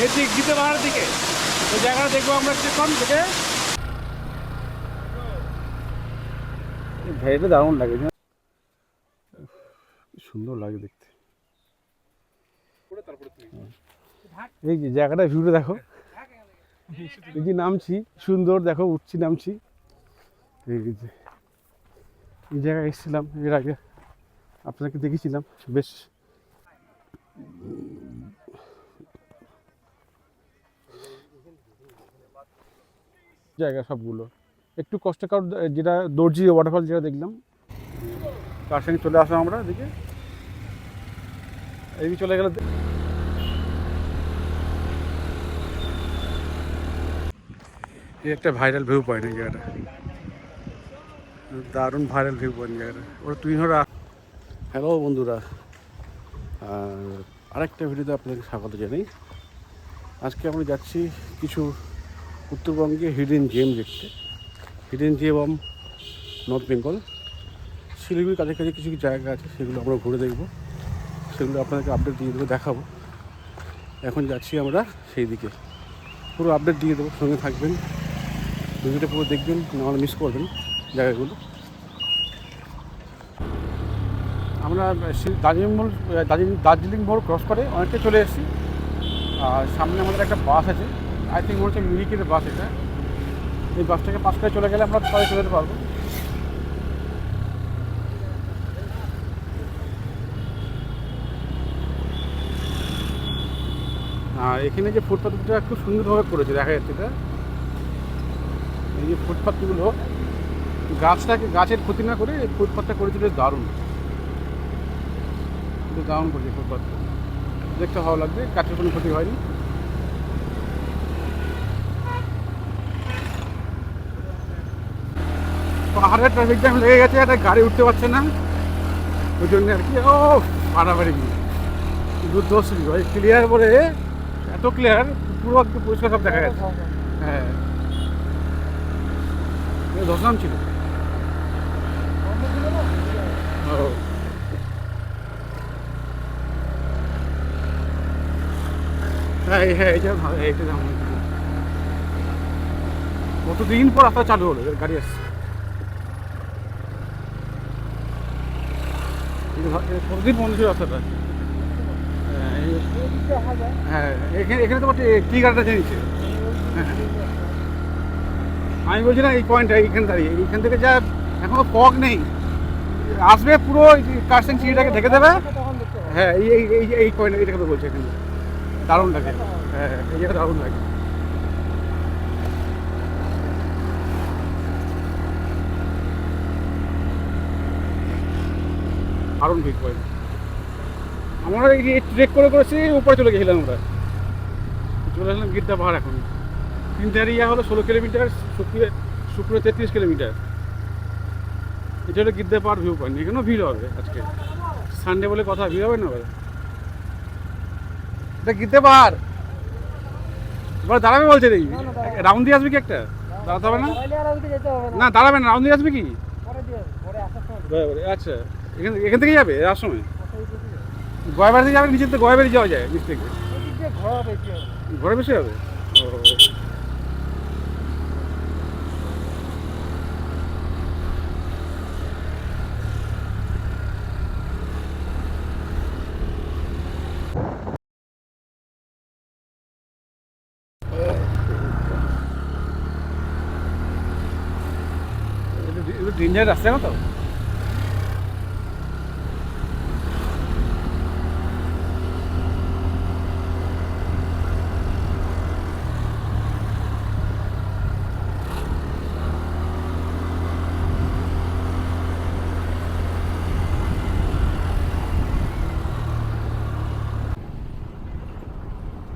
এদিক গীতা পাহাড়ের দিকে ওই জায়গাটা দেখবো আমরা কিছুক্ষণ থেকে। ভাইটা দারুণ লাগে, সুন্দর লাগে দেখতে। এই যে জায়গাটা ভিউটা দেখো, এই যে নামছি সুন্দর দেখো, উঠছি নামছি। এই যে এই জায়গায় এসেছিলাম এর আগে, আপনাকে দেখেছিলাম বেশ। জায়গা সবগুলো একটু কষ্টকর, যেটা দর্জি ওয়াটারফল যেটা দেখলাম তার সঙ্গে চলে আসলাম আমরা এদিকে। এদিকে চলে গেলে এই একটা ভাইরাল ভিউ পয়েন্ট, এই জায়গাটা দারুণ ভাইরাল ভিউ পয়েন্ট জায়গাটা। ওরা তুই ধরা। হ্যালো বন্ধুরা, আরেকটা ভিডিওতে আপনাদের স্বাগত জানাই। আজকে আমরা যাচ্ছি কিছু উত্তরবঙ্গে হিডেন জেম দেখতে। হিডেন জেম নর্থ বেঙ্গল শিলিগুড়ির কাছাকাছি কিছু কিছু জায়গা আছে, সেগুলো আমরা ঘুরে দেখব, সেগুলো আপনাদেরকে আপডেট দিয়ে দেবো, দেখাবো। এখন যাচ্ছি আমরা সেই দিকে, পুরো আপডেট দিয়ে দেবো, সঙ্গে থাকবেন, ভিডিওটা পুরো দেখবেন, নাহলে মিস করবেন জায়গাগুলো। আমরা দার্জিলিং মোড় ক্রস করে অনেকটা চলে এসেছি। আর সামনে আমাদের একটা বাস আছে, আই থিঙ্ক হচ্ছে মিরিকের বাস এটা। এই বাসটাকে পাস করে চলে গেলে আমরা সবাই চলে যেতে পারবো। আর এখানে যে ফুটপাথটা খুব সুন্দরভাবে করেছে, দেখা যাচ্ছে এটা। এই যে ফুটপাথগুলো গাছের ক্ষতি না করে এই ফুটপাথটা করেছিল, দারুণ দারুণ করেছে ফুটপাথটা, দেখতে ভালো লাগবে, গাছের কোনো ক্ষতি হয়নি। পাহাড়ের ট্রাফিক জ্যাম লেগে গেছে, একটা গাড়ি উঠতে পারছে না, ওই জন্য আর কি। ও পাড়াবাড়ি দুর্দর্শী ভাই, ক্লিয়ার বলে এত ক্লিয়ার, পুরো একটু পরিষ্কার সব দেখা যাচ্ছে। হ্যাঁ ধসনাম ছিল। হ্যাঁ হ্যাঁ, এইটা ভালো, এইটা দাম কতদিন পর রাস্তা চালু হলো, গাড়ি আসছে। কতদিন বন্ধ ছিল রাস্তাটা। হ্যাঁ এখানে তোমার কি গাড়িটা জেনেছে। হ্যাঁ আমি বলছি না, এই পয়েন্টটা এইখানে দাঁড়িয়ে, এইখান থেকে যা এখনো ফগ নেই, আসবে পুরো কার্সিং সিঁড়িটাকে ঢেকে দেবে। হ্যাঁ এই এই এই এই পয়েন্ট, এইটা কথা বলছি, এখানে দারুণ লাগে। হ্যাঁ এই জায়গাটা দারুণ লাগে। দারুণ ভিড় পয়েন্ট। আমরা এই ট্রেক করে করেছি, উপরে চলে গেছিলাম আমরা, চলে আসলাম গিদ্দা পাহাড়। এখন তিনটার ইয়া হলো 16 কিলোমিটার, শুক্রে 33 কিলোমিটার। এটা হলো গিদ্দা পাহাড় ভিউ পয়েন্ট। এখানেও ভিড় হবে আজকে, সানডে বলে কথা, ভিড় হবে না বলে। এটা গিদ্দা পাহাড়, এবার দাঁড়াবে বলছে দেখি, রাউন্ড দিয়ে আসবে কি একটা, দাঁড়াতে হবে না, না দাঁড়াবে না, রাউন্ড দিয়ে আসবে কি। আচ্ছা এখান থেকে যাবে আশ্রমে, গয়বাড়ি থেকে যাবে, নিচে তো গয়বাড়ি যাওয়া যায় নিচ থেকে, ঘোরা বেশি হবে। একটু ডেঞ্জার রাস্তা না তো।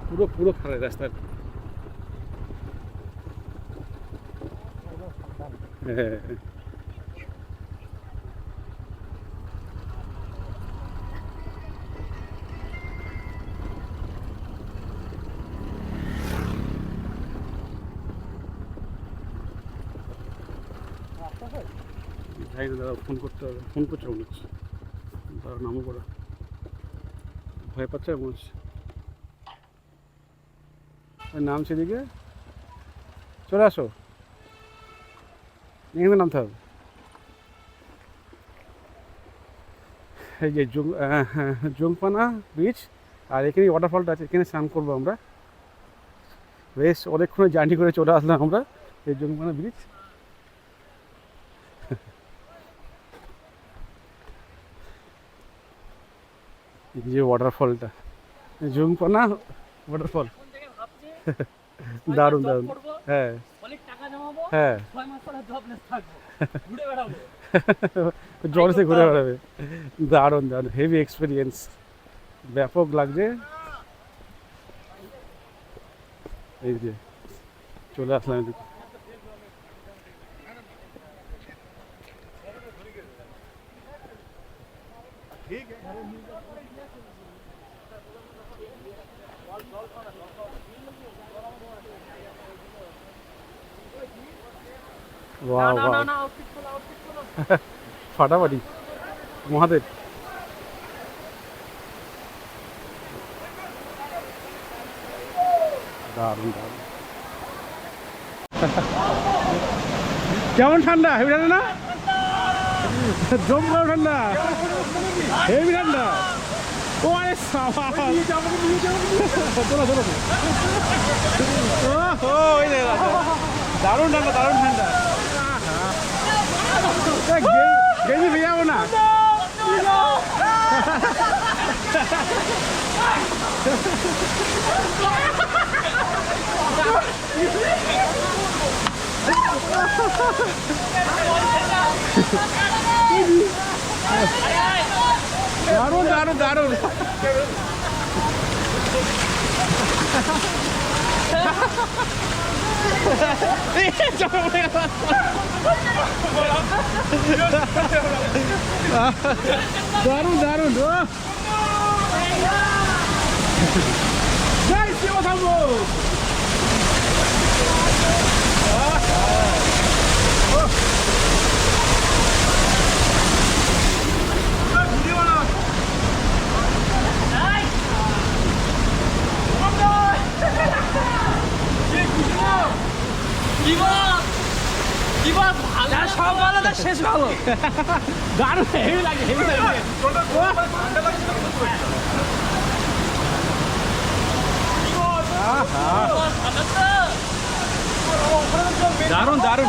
পুরো পুরো খারাপ রাস্তা। হ্যাঁ যাই না দাদা, ফোন করতে হবে, ফোন করছে মনে হচ্ছে, তার নামও করা, ভয় পাচ্ছে মনে হচ্ছে। ওই নামছে দিকে, চলে আসো, এখানে নামতে হবে। এই যে জুংপানা বিচ, আর এখানে ওয়াটারফলটা আছে, এখানে স্নান করবো আমরা। বেশ অনেকক্ষণ জার্নি করে চলে আসলাম আমরা এই জুংপানা ব্রিজ। যে ওয়াটারফলটা, জুংপানা ওয়াটারফল, দারুণ দারুণ। হ্যাঁ হ্যাঁ, জলসে ঘুরে বেড়াবে, দারুণ দারুণ, হেভি এক্সপিরিয়েন্স, ব্যাপক লাগছে। এই যে চলে আসলাম এদিকে। ফাটাফাটি মহাদেব। দারুণ দারুণ। কেমন ঠান্ডা? হেভি ঠান্ডা না? জমকালো ঠান্ডা, হেভি ঠান্ডা। ও আরে দারুণ ঠান্ডা, দারুণ ঠান্ডা। গেঞ্জি ভেজে যাবো না? দারুণ দারুণ দারুণ। দারুণ দারুণ। জয় শিব থামবো। শেষ ভালো, দারুণ, হেভি লাগে, হেভি লাগে। দারুণ দারুণ।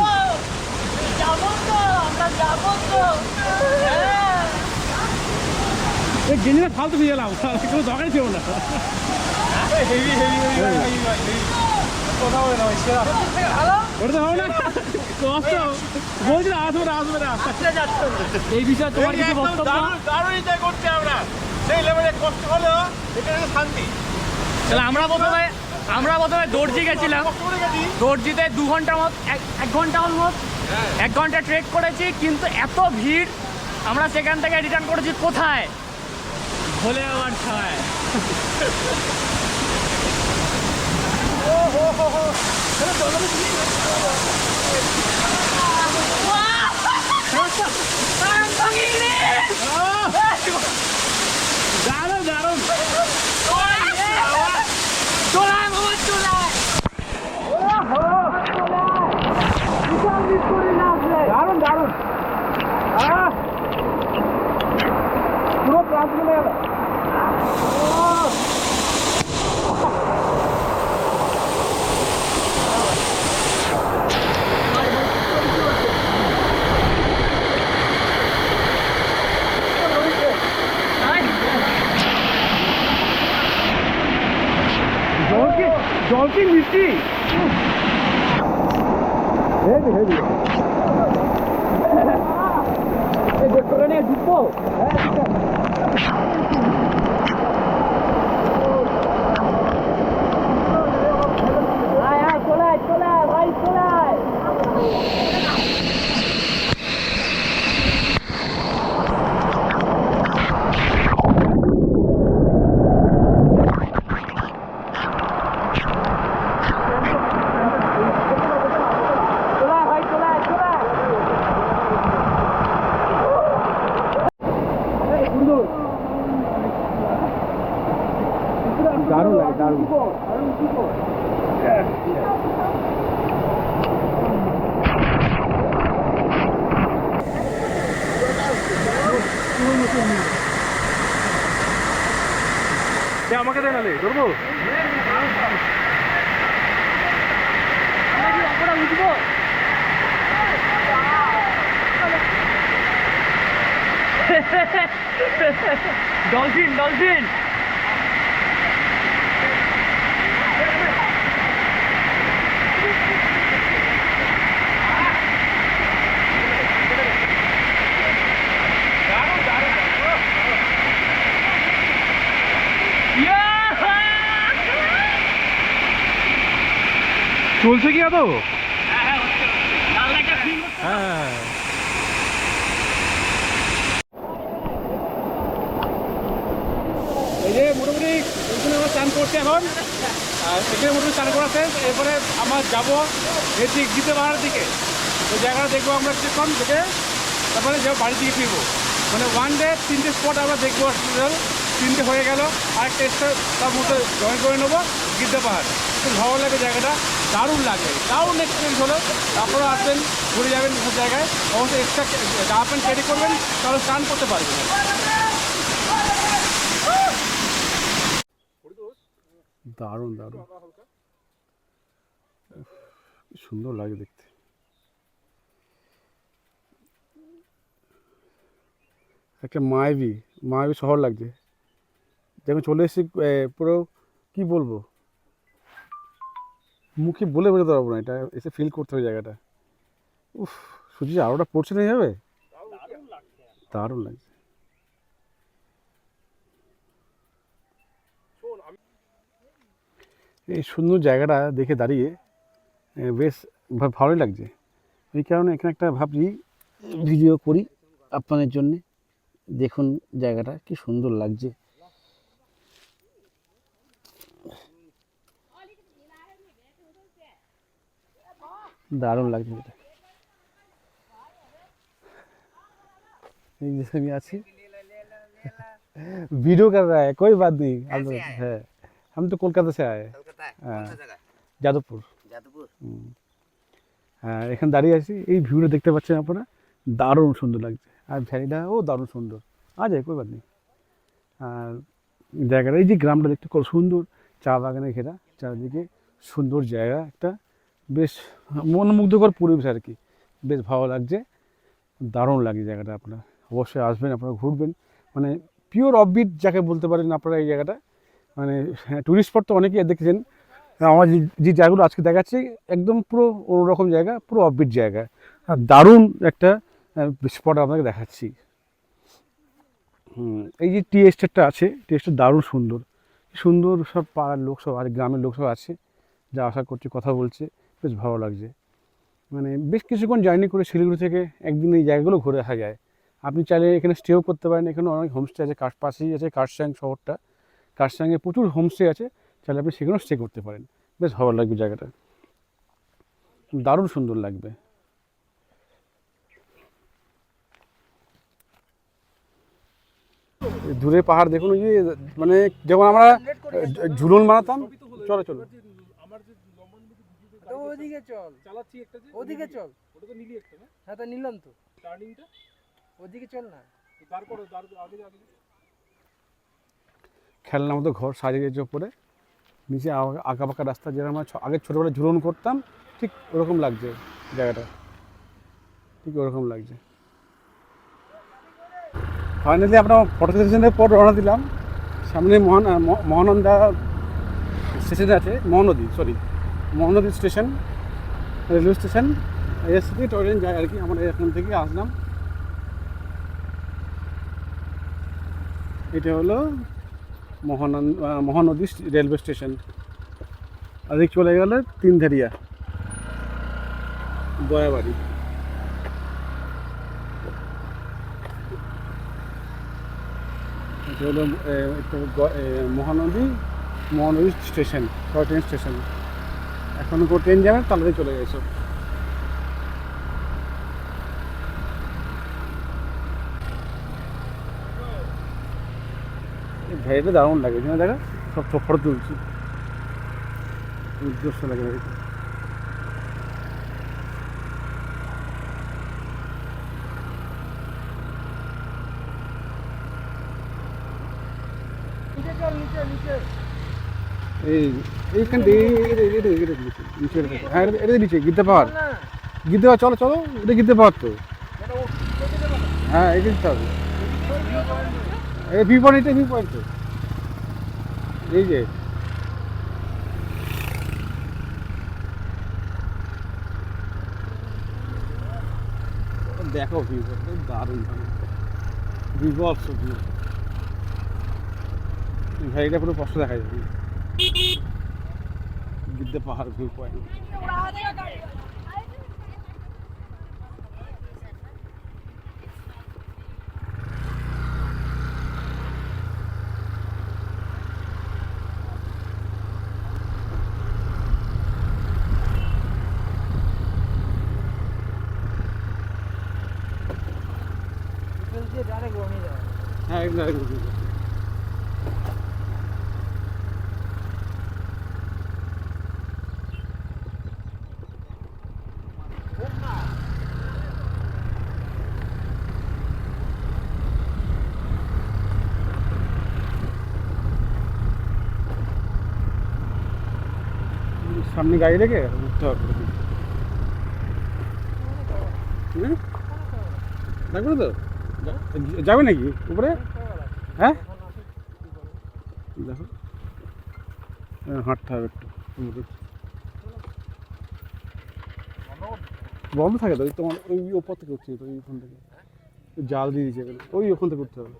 গেঞ্জিটা ফালতু ভিজে এলাম, কোনো দরকারই ছিল না। ওটা হবে না, কষ্ট বলছি না, আসবে না আসবে না। এই বিষয়ে তোমার কিছু বক্তব্য? দারুণ এনজয় করছি আমরা, সেই লেভেলে কষ্ট হলেও এখানে শান্তি। তাহলে আমরা প্রথমে দর্জি গেছিলাম, দর্জিতে 2 ঘন্টার মতো, 1 ঘন্টা অলমোস্ট 1 ঘন্টা ট্রেক করেছি, কিন্তু এত ভিড়, আমরা সেখান থেকে রিটার্ন করেছি কোথায়? ভোলে আবার খায়। দারুণ দারুণ। দারুণ দারুণ, পুরো প্রান্ত মিলে গেল। জল কি মিষ্টি, হেভি হেভি। করে নিয়ে ঢুকবো। আমাকে দেয় নালে ধরবো উঠবো ডলফিন ডলফিন চলছে কি আদৌ? হ্যাঁ এই যে মোটামুটি এখানে আমরা স্নান করছি এখন, আর এখানে মোটামুটি স্নান করাতে এরপরে আমরা যাবো এর দিক দিতে পাহাড়ের দিকে। ওই জায়গাটা দেখবো আমরা কিছুক্ষণ দেখে তারপরে যাবো বাড়ির দিকে ফিরবো। মানে ওয়ান ডে 3টে স্পট আমরা দেখবো, 3টে হয়ে গেল, আরেকটা এক্সট্রা তার মধ্যে জয়েন করে নেবো গিদ্দা পাহাড়। খুব ভালো লাগে জায়গাটা, দারুণ লাগে, দারুণ এক্সপিরিয়েন্স হলো। আপনারা আসবেন, ঘুরে যাবেন সব জায়গায়, অবশ্যই এক্সট্রা জামা প্যান্ট ক্যারি করবেন, তাহলে স্নান করতে পারবেন। দারুণ দারুণ সুন্দর লাগে দেখতে। একটা মায়াবী শহর লাগছে, যখন চলে এসেছি পুরো কি বলবো, মুখে বলে বোঝাতে পারবো না, এটা এসে ফিল করতে হবে জায়গাটা। উফ, সূর্যের আলোটা পড়ছে না যাবে, দারুণ লাগছে। এই সুন্দর জায়গাটা দেখে দাঁড়িয়ে বেশ ভালোই লাগছে। এই কারণে এখানে একটা ভাবছি ভিডিও করি আপনাদের জন্যে। দেখুন জায়গাটা কি সুন্দর লাগছে। दारुण লাগছে এটা। एक जैसे भी आছি वीडियो कर रहा है, कोई बात नहीं। है हम तो कोलकाता से आए। যাদবপুর। হ্যাঁ, এখানে দাঁড়িয়ে আছি, এই ভিউটা দেখতে পাচ্ছেন আপনারা, দারুণ সুন্দর লাগছে। আর ভ্যালিটাও দারুণ সুন্দর, আছে কোই বাত নেই। আর জায়গাটা, এই যে গ্রামটা দেখতে কত সুন্দর, চা বাগানে ঘেরা, চারিদিকে সুন্দর জায়গা, একটা বেশ মনোমুগ্ধকর পরিবেশ আর কি, বেশ ভালো লাগছে, দারুণ লাগছে জায়গাটা। আপনারা অবশ্যই আসবেন, আপনারা ঘুরবেন, মানে পিওর অফবিট যাকে বলতে পারেন আপনারা এই জায়গাটা। মানে টুরিস্ট স্পট তো অনেকেই দেখেছেন, আমার যে জায়গাগুলো আজকে দেখাচ্ছি একদম পুরো অন্যরকম জায়গা, পুরো অফবিট জায়গা, আর দারুণ একটা স্পট আপনাকে দেখাচ্ছি। এই যে টি এস্টেটটা আছে, টি এস্টেট দারুণ সুন্দর, সুন্দর সব পাড়ার লোক সব আর গ্রামের লোক সব আছে, যা আশা করছি কথা বলছে, বেশ ভালো লাগছে। মানে বেশ কিছুক্ষণ জার্নি করে শিলিগুড়ি থেকে একদিন এই জায়গাগুলো ঘুরে আসা যায়। আপনি চাইলে এখানে স্টেও করতে পারেন, এখানে অনেক হোমস্টে আছে, পাশেই আছে কার্শিয়াং শহরটা, কার্শিয়াংয়ে প্রচুর হোমস্টে আছে, চাইলে আপনি সেখানেও স্টে করতে পারেন, বেশ ভালো লাগবে জায়গাটা, দারুণ সুন্দর লাগবে। দূরে পাহাড় দেখুন, ওই যে মানে যখন আমরা ঝুলন বানাতাম, চলো চলো ওদিকে চল, চালাচ্ছি একটা, যে ওদিকে চল, ওটা তো নিলি একটা না? হ্যাঁ, তা নিলাম তো, টার্নিংটা ওদিকে চল না, তারপরে আগে আগে খেলনার মতো ঘর সাজিয়ে গেছে ওপরে, নিচে আঁকা বাঁকা রাস্তা, যেরকম আমরা আগে ছোটোবেলায় ঝুলন করতাম, ঠিক ওরকম লাগছে জায়গাটা, ঠিক ওরকম লাগছে। ফাইনালি আমরা ফটো সেশনের পর রওনা দিলাম। সামনে মহানন্দা স্টেশন আছে, মহানদী স্টেশন, রেলওয়ে স্টেশন, এর সাথে ট্রেন যায় আর কি। আমরা এখান থেকে আসলাম, এটা হলো মহানদী রেলওয়ে স্টেশন। আর চলে গেল তিনধারিয়া দয়াবাড়ি। এটা হলো Mahanadi station, toy train station. এখন ট্রেন যাবে, তাড়াতাড়ি চলে গেছে। ভেড়িটা দারুণ লাগে, দেখা সব ফটো তুলছি। উদ্দেশ্য লাগে গাড়িটা। নিচে চল, নিচে নিচে। এইখান নিচে হ্যাঁ এটা নিচে গিদ্দে পাহাড়, না গিদ্দে পাহাড়, চলো চলো, এটা গিদ্দে পাহাড় তো। এটা উঠতে দেবে না। হ্যাঁ এটা দিতে হবে, ভিউ পয়েন্ট। এই ভিউ পয়েন্ট, এটা ভিউ পয়েন্ট তো, এই যে দেখো ভিউ দারুণ বিভৎস ভিউ ভাই, এটা পুরো কষ্ট দেখা যাবে গিদ্দে পাহাড় ভিউ পয়েন্ট। দিয়ে ডাইরেক্ট বমি যায়। হ্যাঁ একদম সামনে গাড়ি রেখে উঠতে হবে। লাগবে তো, যাবে নাকি উপরে? হ্যাঁ দেখো হাঁটতে হবে একটু, বন্ধ থাকে তো তোমার ওই ওপর থেকে উঠছে তো, ওইখান থেকে জাল দিয়ে দিয়েছে এখানে, ওই ওখান থেকে উঠতে হবে।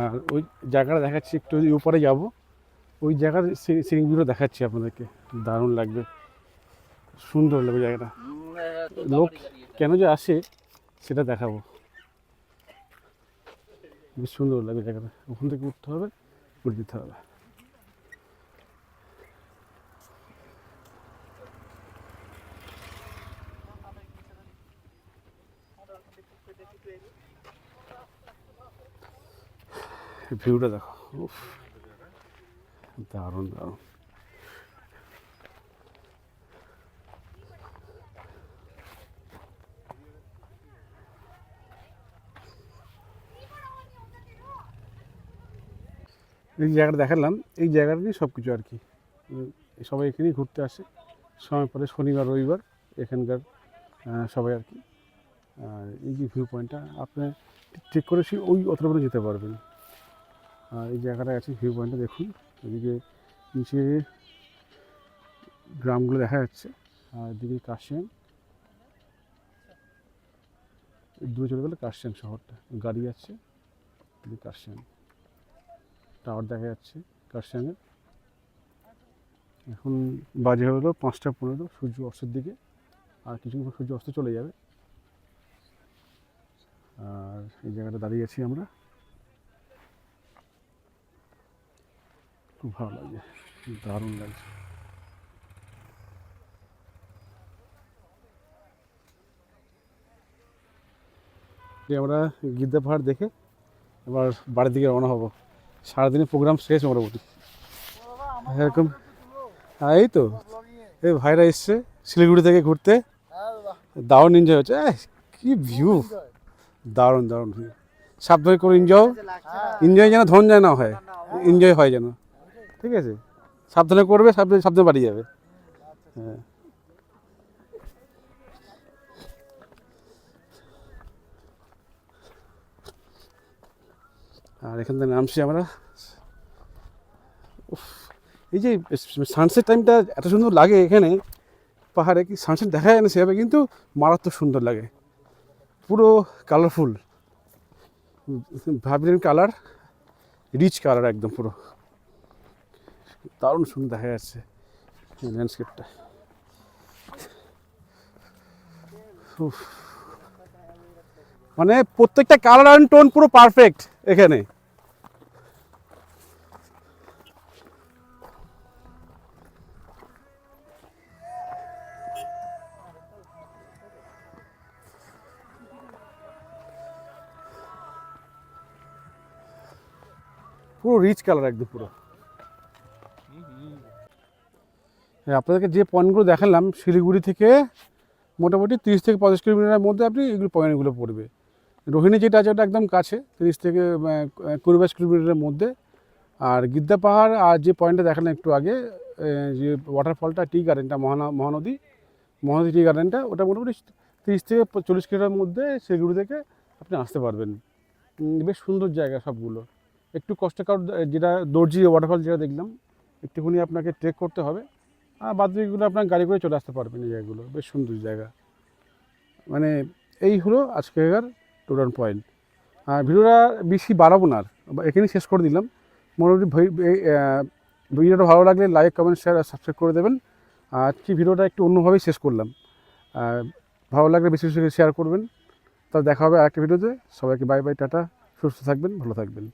আর ওই জায়গাটা দেখাচ্ছি একটু, ওই উপরে যাবো, ওই জায়গার সিনগুলো দেখাচ্ছি আপনাদেরকে, দারুণ লাগবে, সুন্দর লাগবে জায়গাটা, লোক কেন যে আসে সেটা দেখাবো, বেশ সুন্দর লাগবে জায়গাটা, ওখান থেকে উঠতে হবে, উঠে দিতে হবে। ভিউটা দেখো, উফ দারুণ দারুণ। এই জায়গাটা দেখালাম, এই জায়গাটা নিয়ে সব কিছু আর কি, সবাই এখানেই ঘুরতে আসে সময় পরে, শনিবার রবিবার এখানকার সবাই আর কি। আর এই যে ভিউ পয়েন্টটা আপনি ঠিক করে ওই অতটা করে যেতে পারবেন। আর এই জায়গাটা আছে ভিউ পয়েন্টটা দেখুন, এদিকে নিচে গ্রামগুলো দেখা যাচ্ছে, আর এদিকে কাশিয়ান, দূরে চলে গেলে কাশিয়ান শহরটা, গাড়ি যাচ্ছে, এদিকে কাশিয়ান টাওয়ার দেখা যাচ্ছে কাশিয়ানের। এখন বাজে হলো 5টা 15, সূর্য অস্তের দিকে, আর কিছুক্ষণ সূর্য অস্ত চলে যাবে। আর এই জায়গাটা দাঁড়িয়ে আছি আমরা, খুব ভালো লাগছে, দারুণ লাগছে। আমরা গিদ্দা পাহাড় দেখে এবার বাড়ির দিকে রওনা হবো, সারাদিনের প্রোগ্রাম শেষ মোটামুটি এরকম। এই তো এই ভাইরা এসছে শিলিগুড়ি থেকে ঘুরতে, দারুণ এনজয় হচ্ছে, কি ভিউ, দারুণ দারুণ ভিউ, সাবধানে করে এনজয়, এনজয় যেন ধন যায় না হয়, এনজয় হয় যেন, ঠিক আছে, সাবধানে করবে, সাবধানে সাবধানে বাড়ি যাবে। হ্যাঁ আর এখান থেকে নামছি আমরা, এই যে সানসেট টাইমটা এত সুন্দর লাগে এখানে পাহাড়ে, কি সানসেট দেখা যায় না সেভাবে, কিন্তু মারাত্মক সুন্দর লাগে, পুরো colourful, vibrant colour, rich colour একদম পুরো, দারুণ সুন্দর দেখা যাচ্ছে ল্যান্ডস্কেপটা। মানে প্রত্যেকটা কালার অ্যান্ড টোন পুরো পারফেক্ট এখানে। পুরো রিচ কালার একদম পুরো। হ্যাঁ, আপনাদেরকে যে পয়েন্টগুলো দেখালাম শিলিগুড়ি থেকে মোটামুটি 30 থেকে 35 কিলোমিটারের মধ্যে আপনি এগুলো পয়েন্টগুলো পড়বে। রোহিণী যেটা আছে ওটা একদম কাছে, 30 থেকে 20-22 কিলোমিটারের মধ্যে। আর গিদ্দা পাহাড় আর যে পয়েন্টটা দেখালাম একটু আগে, যে ওয়াটারফলটা, টি গার্ডেনটা, মহানদী টি গার্ডেনটা, ওটা মোটামুটি 30 থেকে 40 কিলোমিটারের মধ্যে শিলিগুড়ি থেকে আপনি আসতে পারবেন। বেশ সুন্দর জায়গা সবগুলো। একটু কষ্টকর যেটা দর্জি ওয়াটারফল যেটা দেখলাম, একটুখানি আপনাকে ট্রেক করতে হবে, আর বাদ বাকিগুলো আপনার গাড়ি করে চলে আসতে পারবেন। এই জায়গাগুলো বেশ সুন্দর জায়গা। মানে এই হলো আজকের টোটাল পয়েন্ট। আর ভিডিওটা বেশি বাড়াবো না, এখানেই শেষ করে দিলাম। মোটামুটি ভিডিওটা ভালো লাগলে লাইক, কমেন্ট, শেয়ার আর সাবস্ক্রাইব করে দেবেন। আর আজকে ভিডিওটা একটু অন্যভাবেই শেষ করলাম। আর ভালো লাগলে বেশি বেশি শেয়ার করবেন। তাহলে দেখা হবে আরেকটা ভিডিওতে। সবাইকে বাই বাই, টাটা, সুস্থ থাকবেন, ভালো থাকবেন।